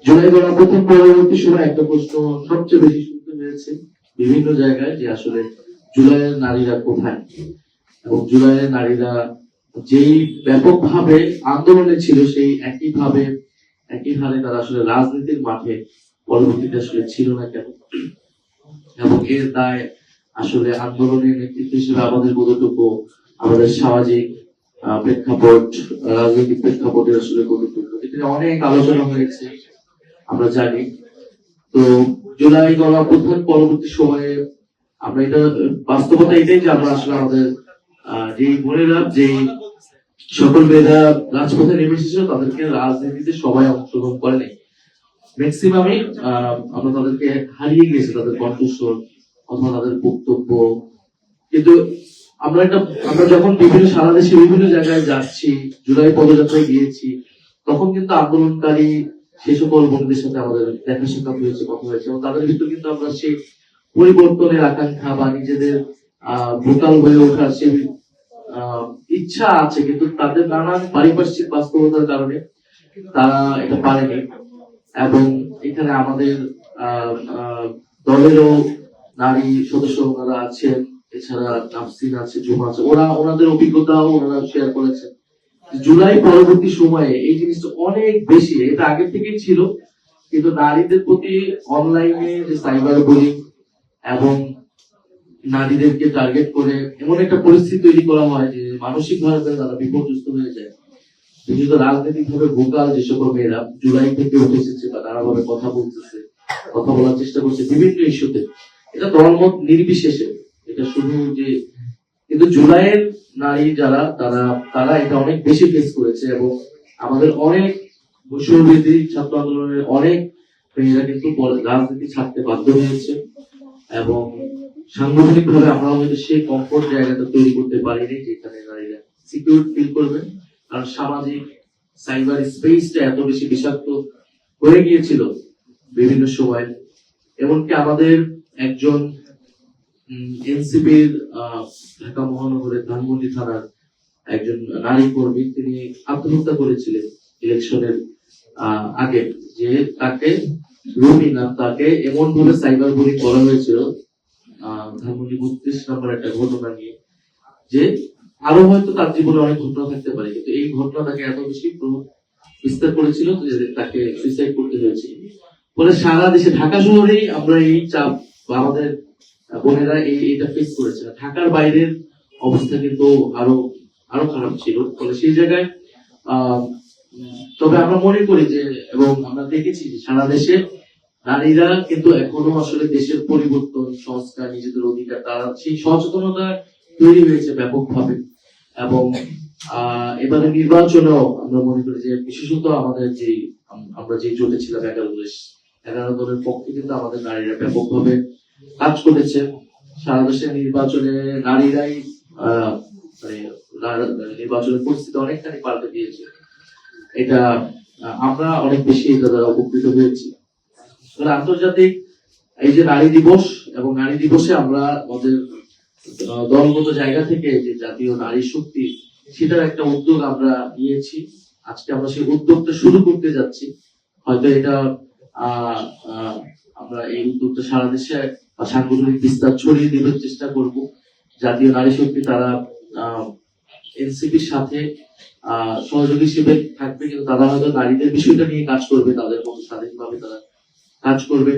জুলাই গণঅভ্যুত্থান পরবর্তী সময় একটা প্রশ্ন সবচেয়ে বেশি শুনতে হয়েছে বিভিন্ন জায়গায় যে আসলে জুলাইয়ের নারীরা কোথায়, এবং জুলাইয়ের নারীরা যেই ব্যাপকভাবে আন্দোলনে ছিল সেই একই হারে তারা আসলে রাজনীতির মাঠে পরবর্তীতে আসলে ছিল না কেন, এবং এর দায় আসলে আন্দোলনের নেতৃত্ব হিসেবে আমাদের কতটুকু, আমাদের সামাজিক প্রেক্ষাপট, রাজনৈতিক প্রেক্ষাপটের আসলে কতটুকু, এটা অনেক আলোচনা হয়েছে আমরা জানি। তো জুলাই গণঅভ্যুত্থান পরবর্তী সময়ে আমরা এটা বাস্তবতা এটাই যে আমরা আসলে আমাদের যেই বোনেরা, যেই সকল মেয়েরা রাজপথে নেমে এসেছিল তাদেরকে রাজনীতিতে সবাই অংশগ্রহণ করেনি, ম্যাক্সিমামই আমরা তাদেরকে হারিয়ে গিয়েছি, তাদের কণ্ঠস্বর অথবা তাদের বক্তব্য। কিন্তু আমরা যখন সারা দেশে বিভিন্ন জায়গায় যাচ্ছি, জুলাই পদযাত্রায় গিয়েছি, তখন কিন্তু আন্দোলনকারী সে সকল বন্ধুদের সাথে আমাদের দেখা সাক্ষাৎ হয়েছে, কথা হয়েছে, এবং তাদের ভিতরে কিন্তু আমরা সেই পরিবর্তনের আকাঙ্ক্ষা বা নিজেদের ভোকাল হয়ে ওঠার সেই ইচ্ছা আছে, কিন্তু তাদের নানান পারিপার্শ্বিক বাস্তবতার কারণে তারা এটা পারেনি। এবং এখানে আমাদের দলেরও নারী সদস্য ওনারা আছেন, এছাড়া নাফসিন আছে, জুমা আছে, ওনাদের অভিজ্ঞতাও ওনারা শেয়ার করেছেন। জুলাই পরবর্তী সময়ে এই জিনিসটা অনেক বেশি, এটা আগের থেকেই ছিল, কিন্তু নারীদের প্রতি অনলাইনে যে সাইবার বুলিং এবং নারীদেরকে টার্গেট করে এমন একটা পরিস্থিতি তৈরি করা হয় যে মানসিক ভাবে তারা বিপর্যস্ত হয়ে যায়। বিশেষত রাজনৈতিক ভাবে ভোকাল যে সকল মেয়েরা জুলাই থেকে উঠে এসেছে বা নানাভাবে কথা বলতেছে, কথা বলার চেষ্টা করছে বিভিন্ন ইস্যুতে, এটা দলমত নির্বিশেষে, এটা শুধু যে, কিন্তু জুলাইয়ের নারী যারা তারা এটা অনেক বেশি ফেস করেছে, এবং আমাদের অনেক বৈষম্যবিরোধী ছাত্র আন্দোলনের অনেক মেয়েরা কিন্তু রাজনীতি ছাড়তে বাধ্য হয়েছে, এবং সাংগঠনিক ভাবে আমরা হয়তো সেই কমফোর্ট জায়গাটা তৈরি করতে পারিনি যেখানে নারীরা সিকিউর ফিল করবে, কারণ সামাজিক সাইবার স্পেসটা এত বেশি বিষাক্ত হয়ে গিয়েছিল বিভিন্ন সময়। এমনকি আমাদের একজন এনসিপির ঢাকা মহানগরের ধানমন্ডি থানার একজন নারী কর্মী, তিনি আত্মহত্যা করেছিলেন ইলেকশনের আগে, যে তাকে রুমিনা, তাকে এমন ভাবে সাইবার বুলিং করা হয়েছিল ধানমন্ডি 32 নম্বর একটা ঘটনা নিয়ে, যে আরো হয়তো তার জীবনে অনেক ঘটনা থাকতে পারে, কিন্তু এই ঘটনা তাকে এত বেশি বিস্তার করেছিল যে তাকে সুইসাইড করতে হয়েছিল। ফলে সারা দেশে, ঢাকা শহরেই আমরা এই চাপ বা আমাদের বোনেরা এইটা ফেস করেছে। ঢাকার বাইরের অবস্থা কিন্তু আরো খারাপ ছিল। ফলে সেই জায়গায় তবে আমরা মনে করি যে, এবং আমরা দেখেছি যে সারা দেশে নারীরা কিন্তু এখনো আসলে দেশের পরিবর্তন, সংস্কার, নিজেদের অধিকার, তারা সেই সচেতনতা তৈরি হয়েছে ব্যাপকভাবে। এবং এবারে নির্বাচনেও আমরা মনে করি যে বিশেষত আমাদের আমরা যে জোটে ছিলাম 11 দলের পক্ষে কিন্তু আমাদের নারীরা ব্যাপকভাবে কাজ করেছে। সারা দেশের নির্বাচনে নারীরাই নির্বাচনের পরিস্থিতি অনেকখানি পাল্টে দিয়েছে। এটা আমরা অনেক বেশি এটা দ্বারা উপকৃত হয়েছি। আন্তর্জাতিক এই যে নারী দিবস, এবং নারী দিবসে আমরা আমাদের দলগত জায়গা থেকে যে জাতীয় নারী শক্তি, সেটার একটা উদ্যোগ আমরা নিয়েছি। আজকে আমরা সেই উদ্যোগটা শুরু করতে যাচ্ছি। হয়তো এটা আমরা এই উদ্যোগটা সারা দেশে বা সাংগঠনিক বিস্তার ছড়িয়ে দেবার চেষ্টা করব। জাতীয় নারী শক্তি তারা এনসিপির সাথে সহযোগী হিসেবে থাকবে, কিন্তু তারা হয়তো নারীদের বিষয়টা নিয়ে কাজ করবে, তাদের মতো স্বাধীনভাবে তারা কাজ করবে।